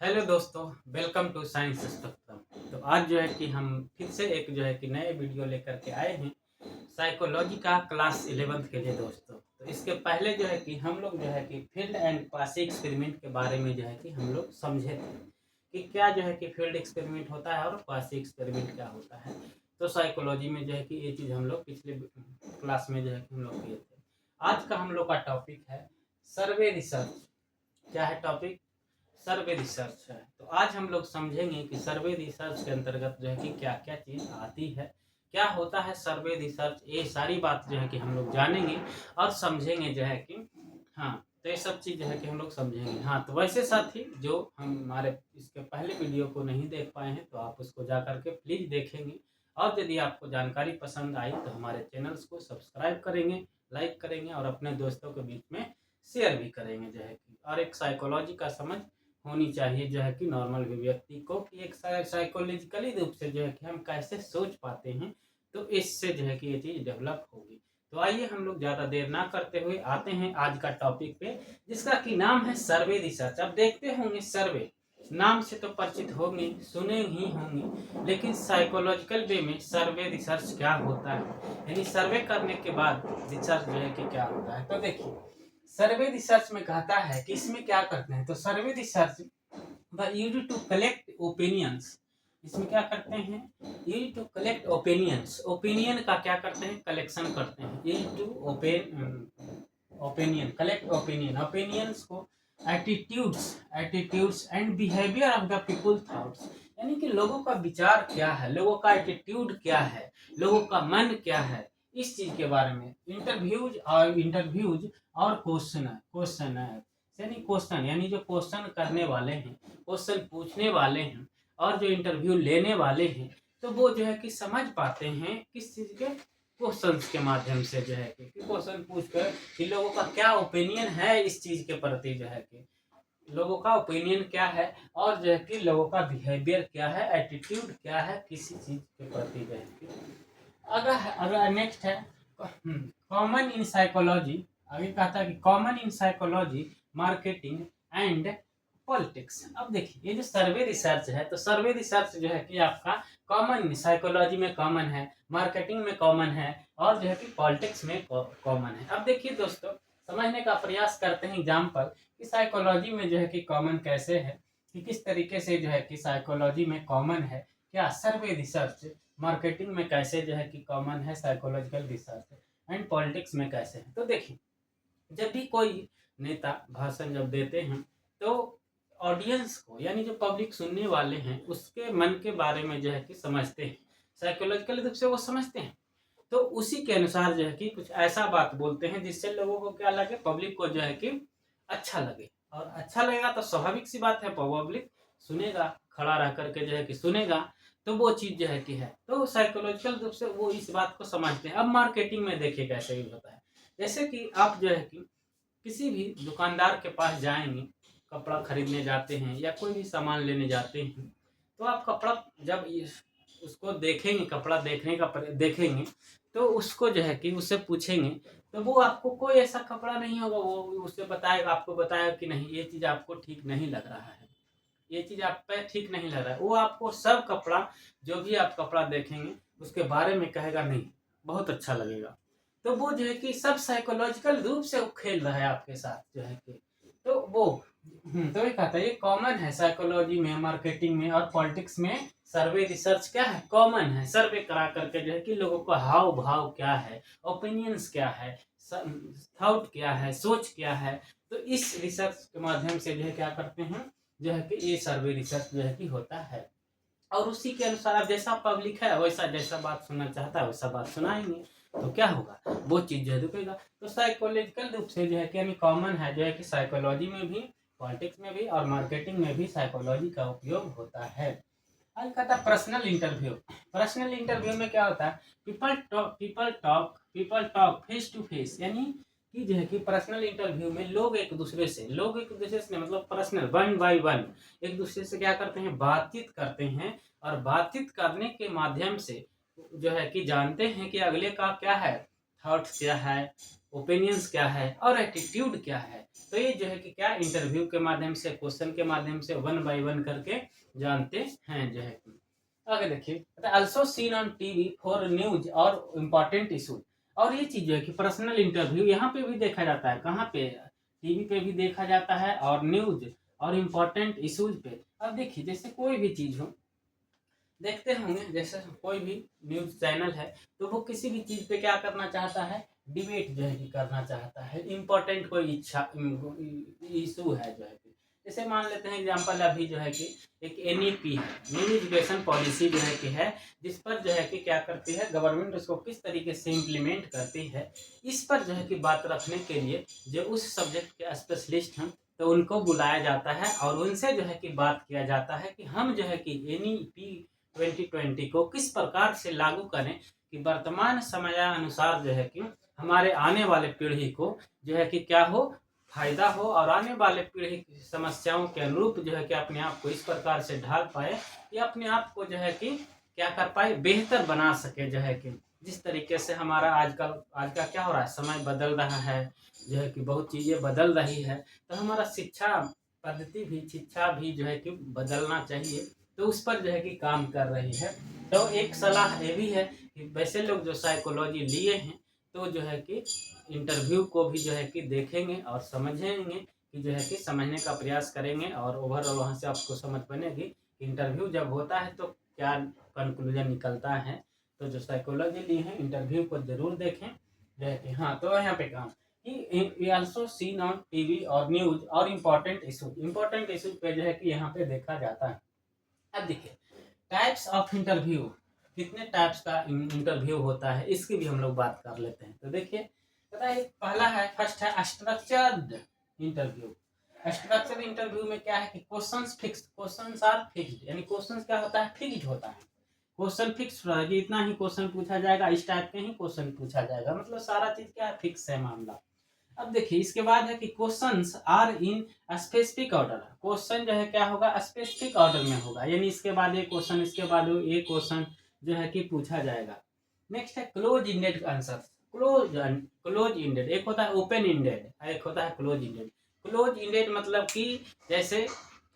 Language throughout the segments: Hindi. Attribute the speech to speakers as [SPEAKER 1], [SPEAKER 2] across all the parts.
[SPEAKER 1] हेलो दोस्तों, वेलकम टू साइंस स्पेक्ट्रम। तो आज जो है कि हम फिर से एक जो है कि नए वीडियो लेकर के आए हैं साइकोलॉजी का क्लास 11th के लिए दोस्तों। तो इसके पहले जो है कि हम लोग जो है कि फील्ड एंड क्वासी एक्सपेरिमेंट के बारे में जो है कि हम लोग समझे थे कि क्या जो है कि फील्ड एक्सपेरिमेंट होता है और क्वासी एक्सपेरिमेंट क्या होता है। तो साइकोलॉजी में जो है कि ये चीज़ हम लोग पिछले क्लास में जो है कि हम लोग किए थे। आज का हम लोग का टॉपिक है सर्वे रिसर्च। क्या है टॉपिक? सर्वे रिसर्च है। तो आज हम लोग समझेंगे कि सर्वे रिसर्च के अंतर्गत जो है कि क्या क्या चीज़ आती है, क्या होता है सर्वे रिसर्च। ये सारी बात जो है कि हम लोग जानेंगे और समझेंगे जो है कि हाँ, तो ये सब चीज़ जो है कि हम लोग समझेंगे। हाँ, तो वैसे साथी जो हम हमारे इसके पहले वीडियो को नहीं देख पाए हैं तो आप उसको जा करके प्लीज़ देखेंगे। और यदि आपको जानकारी पसंद आई तो हमारे चैनल्स को सब्सक्राइब करेंगे, लाइक करेंगे और अपने दोस्तों के बीच में शेयर भी करेंगे जो है कि। और एक साइकोलॉजी का समझ होनी चाहिए जो है कि नॉर्मल व्यक्ति को कि एक साइकोलॉजिकली रूप से जो है कि हम कैसे सोच पाते हैं, तो इससे जो है कि ये चीज़ डेवलप होगी। तो आइए हम लोग ज़्यादा देर ना करते हुए आते हैं आज का टॉपिक पे, जिसका कि नाम है सर्वे रिसर्च। अब देखते होंगे सर्वे नाम से तो परिचित होंगे, सुने ही होंगे, लेकिन साइकोलॉजिकल वे में सर्वे रिसर्च क्या होता है, यानी सर्वे करने के बाद रिसर्च जो है कि क्या होता है। तो देखिए, सर्वे रिसर्च में कहता है कि इसमें क्या करते हैं। तो survey research the use to collect opinions. इसमें क्या करते हैं? Use to collect opinions. Opinion का क्या करते हैं? कलेक्शन करते हैं। Use to opinion, collect opinion, opinions को attitudes and behaviour of the people thoughts, यानी कि लोगों का विचार क्या है, लोगों का एटीट्यूड क्या है, लोगों का मन क्या है, इस चीज के बारे में इंटरव्यूज और क्वेश्चन है, यानी क्वेश्चन, यानी जो क्वेश्चन करने वाले हैं, क्वेश्चन पूछने वाले हैं और जो इंटरव्यू लेने वाले हैं, तो वो जो है कि समझ पाते हैं किस चीज के क्वेश्चंस के माध्यम से जो है कि क्वेश्चन पूछकर कि लोगों का क्या ओपिनियन है इस चीज के प्रति, जो है कि लोगों का ओपिनियन क्या है और जो है कि लोगों का बिहेवियर क्या है, एटीट्यूड क्या है किसी चीज के प्रति जो है कि। अगर अगर नेक्स्ट है कॉमन इन साइकोलॉजी। आगे कहता है कि common in psychology, marketing and politics. अब देखिए, ये जो सर्वे रिसर्च है, तो सर्वे रिसर्च जो है कि आपका कॉमन साइकोलॉजी में कॉमन है, मार्केटिंग में कॉमन है और जो है कि पॉलिटिक्स में कॉमन है। अब देखिए दोस्तों, समझने का प्रयास करते हैं एग्जाम्पल कि साइकोलॉजी में जो है कि कॉमन कैसे है, कि किस तरीके से जो है कि साइकोलॉजी में कॉमन है क्या सर्वे रिसर्च, मार्केटिंग में कैसे जो है कि कॉमन है साइकोलॉजिकल रिसर्च, एंड पॉलिटिक्स में कैसे है। तो देखिए, जब भी कोई नेता भाषण जब देते हैं तो ऑडियंस को, यानी जो पब्लिक सुनने वाले हैं, उसके मन के बारे में जो है कि समझते हैं, साइकोलॉजिकल रूप से वो समझते हैं। तो उसी के अनुसार जो है कि कुछ ऐसा बात बोलते हैं जिससे लोगों को क्या लगे, पब्लिक को जो है कि अच्छा लगे। और अच्छा लगेगा तो स्वाभाविक सी बात है, पब्लिक सुनेगा, खड़ा रह करके जो है कि सुनेगा, तो वो चीज जो है कि है, तो साइकोलॉजिकल रूप से वो इस बात को समझते हैं। अब मार्केटिंग में देखिए कैसे भी होता है, जैसे कि आप जो है कि किसी भी दुकानदार के पास जाएंगे, कपड़ा खरीदने जाते हैं या कोई भी सामान लेने जाते हैं, तो आप कपड़ा जब उसको देखेंगे, कपड़ा देखने का देखेंगे, तो उसको जो है कि उससे पूछेंगे, तो वो आपको कोई ऐसा कपड़ा नहीं होगा, वो उससे बताएगा, आपको बताएगा कि नहीं ये चीज़ आपको ठीक नहीं लग रहा है, ये चीज़ आप पे ठीक नहीं लग रहा है। वो आपको सब कपड़ा, जो भी आप कपड़ा देखेंगे उसके बारे में कहेगा नहीं बहुत अच्छा लगेगा। तो वो जो है कि सब साइकोलॉजिकल रूप से वो खेल रहा है आपके साथ जो है कि। तो वो तो ये कहता है ये कॉमन है साइकोलॉजी में, मार्केटिंग में और पॉलिटिक्स में। सर्वे रिसर्च क्या है? कॉमन है। सर्वे करा करके जो है कि लोगों का हाव भाव क्या है, ओपिनियंस क्या है, थॉट क्या है, सोच क्या है, तो इस रिसर्च के माध्यम से जो है क्या करते हैं, जो है कि ये सर्वे रिसर्च जो है कि होता है। और उसी के अनुसार अब जैसा पब्लिक है वैसा, जैसा बात सुनना चाहता है वैसा बात सुनाएंगे, तो क्या होगा, वो चीज जो है रुकेगा। तो साइकोलॉजिकल रूप से जो है कि यानी कॉमन है जो है कि साइकोलॉजी में भी, पॉलिटिक्स में भी और मार्केटिंग में भी साइकोलॉजी का उपयोग होता है। आज कहता है पर्सनल इंटरव्यू। पर्सनल इंटरव्यू में क्या होता है? People talk face to face, यानी कि जो है कि पर्सनल इंटरव्यू में लोग एक दूसरे से, मतलब पर्सनल, वन बाय वन एक दूसरे से क्या करते हैं, बातचीत करते हैं। और बातचीत करने के माध्यम से जो है कि जानते हैं कि अगले का क्या है, थॉट्स क्या है, ओपिनियंस क्या है और एटीट्यूड क्या है। तो ये जो है कि क्या इंटरव्यू के माध्यम से, क्वेश्चन के माध्यम से 1 बाय 1 करके जानते हैं जो है कि। आगे देखिए, also seen on TV for news और इम्पोर्टेंट इशू। और ये चीज जो है कि पर्सनल इंटरव्यू यहाँ पे भी देखा जाता है, कहाँ पे, टीवी पे भी देखा जाता है और न्यूज और इम्पोर्टेंट इशूज पे। अब देखिए जैसे कोई भी चीज हो, देखते होंगे जैसे कोई भी न्यूज चैनल है तो वो किसी भी चीज पे क्या करना चाहता है, डिबेट जो है कि करना चाहता है, इम्पोर्टेंट कोई इच्छा इशू है जो है कि। जैसे मान लेते हैं एग्जांपल, अभी जो है कि एक एनईपी है, न्यू एजुकेशन पॉलिसी जो है कि है, जिस पर जो है कि क्या करती है गवर्नमेंट, उसको किस तरीके से इम्प्लीमेंट करती है, इस पर जो है कि बात रखने के लिए जो उस सब्जेक्ट के स्पेशलिस्ट हैं तो उनको बुलाया जाता है और उनसे जो है कि बात किया जाता है कि हम जो है कि एनईपी 2020 को किस प्रकार से लागू करें कि वर्तमान समयानुसार जो है कि हमारे आने वाले पीढ़ी को जो है कि क्या हो, फायदा हो, और आने वाले पीढ़ी की समस्याओं के अनुरूप जो है कि अपने आप को इस प्रकार से ढाल पाए या अपने आप को जो है कि क्या कर पाए, बेहतर बना सके जो है कि। जिस तरीके से हमारा आज का क्या हो रहा है, समय बदल रहा है जो है कि, बहुत चीज़ें बदल रही है, तो हमारा शिक्षा पद्धति भी, शिक्षा भी जो है कि बदलना चाहिए, तो उस पर जो है कि काम कर रही है। तो एक सलाह ये भी है कि वैसे लोग जो साइकोलॉजी लिए हैं तो जो है कि इंटरव्यू को भी जो है कि देखेंगे और समझेंगे कि जो है कि समझने का प्रयास करेंगे, और ओवरऑल वहाँ से आपको समझ बनेगी कि इंटरव्यू जब होता है तो क्या कंक्लूजन निकलता है। तो जो साइकोलॉजी ली है इंटरव्यू को जरूर देखें जो है कि। हाँ, तो यहाँ पे कहा कि आल्सो सीन ऑन टीवी और न्यूज और इम्पोर्टेंट इशूज पे जो है कि यहाँ पे देखा जाता है। अब देखिए टाइप्स ऑफ इंटरव्यू, कितने टाइप्स का इंटरव्यू होता है इसकी भी हम लोग बात कर लेते हैं। तो देखिए पता है, पहला है, फर्स्ट है स्ट्रक्चर्ड इंटरव्यू। स्ट्रक्चर्ड इंटरव्यू में क्या है कि क्वेश्चंस आर फिक्स्ड, यानी क्वेश्चंस क्या होता है, फिक्स्ड होता है। क्वेश्चन फिक्स रहा कि इतना ही क्वेश्चन पूछा जाएगा, इस टाइप के ही क्वेश्चन पूछा जाएगा, मतलब सारा चीज क्या है, फिक्स है मामला। अब देखिए इसके बाद है कि questions are in specific order. Question जो है क्या होगा, स्पेसिफिक ऑर्डर में होगा, यानी इसके बाद एक क्वेश्चन, इसके बाद एक क्वेश्चन जो है कि पूछा जाएगा। नेक्स्ट है close ended answer. Close ended, एक होता है ओपन इंडेड, एक होता है क्लोज इंडेड। क्लोज इंडेड मतलब कि जैसे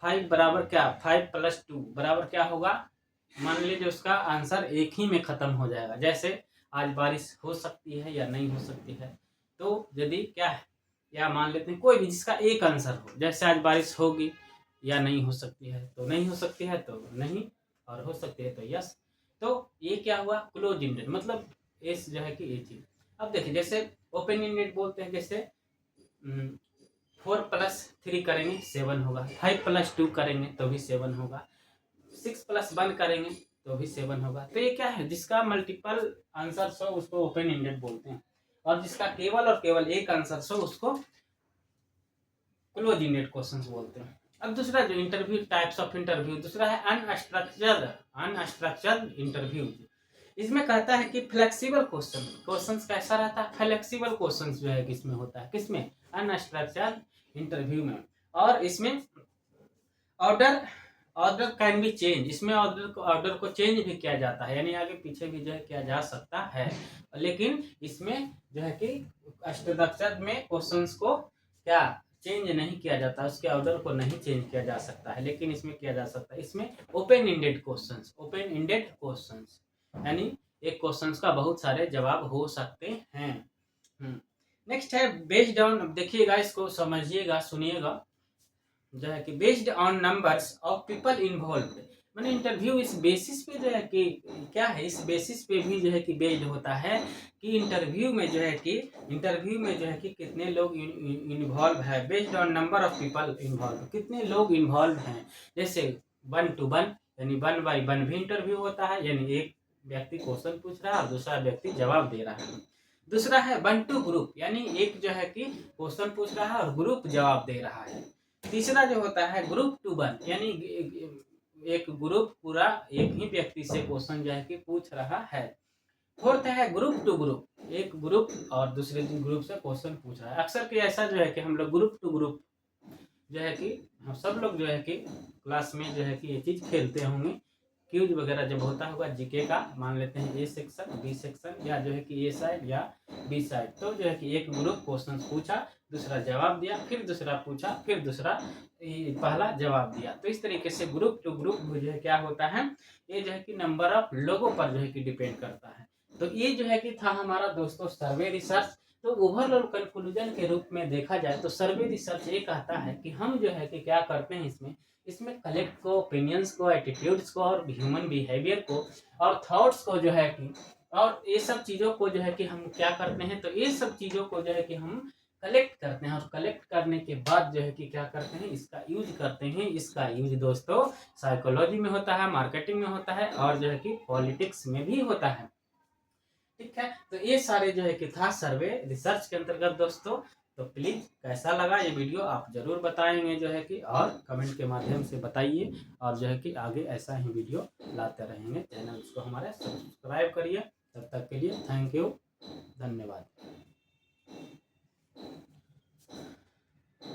[SPEAKER 1] 5 बराबर क्या, 5 + 2 बराबर क्या होगा, मान लीजिए उसका आंसर एक ही में खत्म हो जाएगा। जैसे आज बारिश हो सकती है या नहीं हो सकती है, तो यदि क्या है, या मान लेते हैं कोई भी जिसका एक आंसर हो, जैसे आज बारिश होगी या नहीं हो सकती है, तो नहीं हो सकती है तो नहीं, और हो सकती है तो यस। तो ये क्या हुआ, क्लोज इंडेड, मतलब इस जो है कि ये चीज। अब देखिए जैसे ओपन इंडेड बोलते हैं, जैसे 4 + 3 करेंगे 7 होगा, 5 + 2 करेंगे तो भी 7 होगा, 6 + 1 करेंगे तो भी 7 होगा। तो ये क्या है, जिसका मल्टीपल आंसर हो उसको ओपन इंडेड बोलते हैं, और जिसका केवल और केवल एक आंसर हो उसको क्लोज इंडेड क्वेश्चंस बोलते हैं। अब दूसरा जो इंटरव्यू, टाइप्स ऑफ इंटरव्यू, दूसरा है अनस्ट्रक्चर्ड इंटरव्यू। इसमें कहता है कि फ्लेक्सिबल क्वेश्चंस कैसा रहता है, फ्लेक्सिबल क्वेश्चंस जो है किसमें होता है, किसमें, अनस्ट्रक्चर्ड इंटरव्यू में। और इसमें order order can be change, इसमें ऑर्डर को चेंज भी किया जाता है, यानी आगे पीछे भी जो है किया जा सकता है। लेकिन इसमें जो है कि स्ट्रक्चर में क्वेश्चंस को क्या चेंज नहीं किया जाता, उसके ऑर्डर को नहीं चेंज किया जा सकता है, लेकिन इसमें किया जा सकता है। इसमें ओपन इंडेड क्वेश्चंस यानी एक क्वेश्चंस का बहुत सारे जवाब हो सकते हैं। नेक्स्ट है बेस्ड ऑन, देखिएगा इसको समझिएगा, सुनिएगा जो है कि based on numbers of people involve, मैंने इंटरव्यू इस बेसिस पे जो है कि क्या है, इस बेसिस पे भी जो है कि बेस्ड होता है कि इंटरव्यू में जो है कि कितने लोग इन्वॉल्व है। Based on number of people involve, कितने लोग इन्वॉल्व हैं। जैसे 1 to 1 यानी 1 by 1 भी इंटरव्यू होता है, यानी एक व्यक्ति क्वेश्चन पूछ रहा है और दूसरा व्यक्ति जवाब दे रहा है। दूसरा है 1 to ग्रुप, यानी एक जो है कि क्वेश्चन पूछ रहा है और ग्रुप जवाब दे रहा है। तीसरा जो होता है ग्रुप टू 1, यानी एक ग्रुप पूरा एक ही व्यक्ति से क्वेश्चन जो है कि पूछ रहा है। फोर्थ है ग्रुप टू ग्रुप, एक ग्रुप और दूसरे ग्रुप से क्वेश्चन पूछ रहा है। अक्सर कि ऐसा जो है कि हम लोग ग्रुप टू ग्रुप जो है कि हम सब लोग जो है कि क्लास में जो है कि ये चीज खेलते होंगे, क्यूज वगैरह जब होता होगा जीके का, मान लेते हैं ए सेक्शन, बी सेक्शन, या जो है कि ए साइड या बी साइड, तो जो है कि एक ग्रुप क्वेश्चन पूछा, दूसरा जवाब दिया, फिर दूसरा पूछा, फिर दूसरा पहला जवाब दिया। तो इस तरीके से ग्रुप टू ग्रुप जो है क्या होता है, ये जो है कि नंबर ऑफ लोगों पर जो है कि डिपेंड करता है। तो ये जो है कि था हमारा दोस्तों सर्वे रिसर्च। तो ओवरऑल कंक्लूजन के रूप में देखा जाए तो सर्वे रिसर्च ये कहता है कि हम जो है कि क्या करते हैं इसमें कलेक्ट को, ओपिनियंस को, एटीट्यूड्स को और ह्यूमन बिहेवियर को और थॉट्स को जो है कि, और ये सब चीज़ों को जो है कि हम क्या करते हैं, तो ये सब चीज़ों को जो है कि हम कलेक्ट करते हैं, और कलेक्ट करने के बाद जो है कि क्या करते हैं, इसका यूज करते हैं। इसका यूज दोस्तों साइकोलॉजी में होता है, मार्केटिंग में होता है, और जो है कि पॉलिटिक्स में भी होता है। ठीक है, तो ये सारे जो है कि था सर्वे रिसर्च के अंतर्गत दोस्तों। तो प्लीज कैसा लगा ये वीडियो आप जरूर बताएंगे जो है कि, और कमेंट के माध्यम से बताइए, और जो है कि आगे ऐसा ही वीडियो लाते रहेंगे। चैनल को हमारे सब्सक्राइब करिए। तब तक के लिए थैंक यू, धन्यवाद।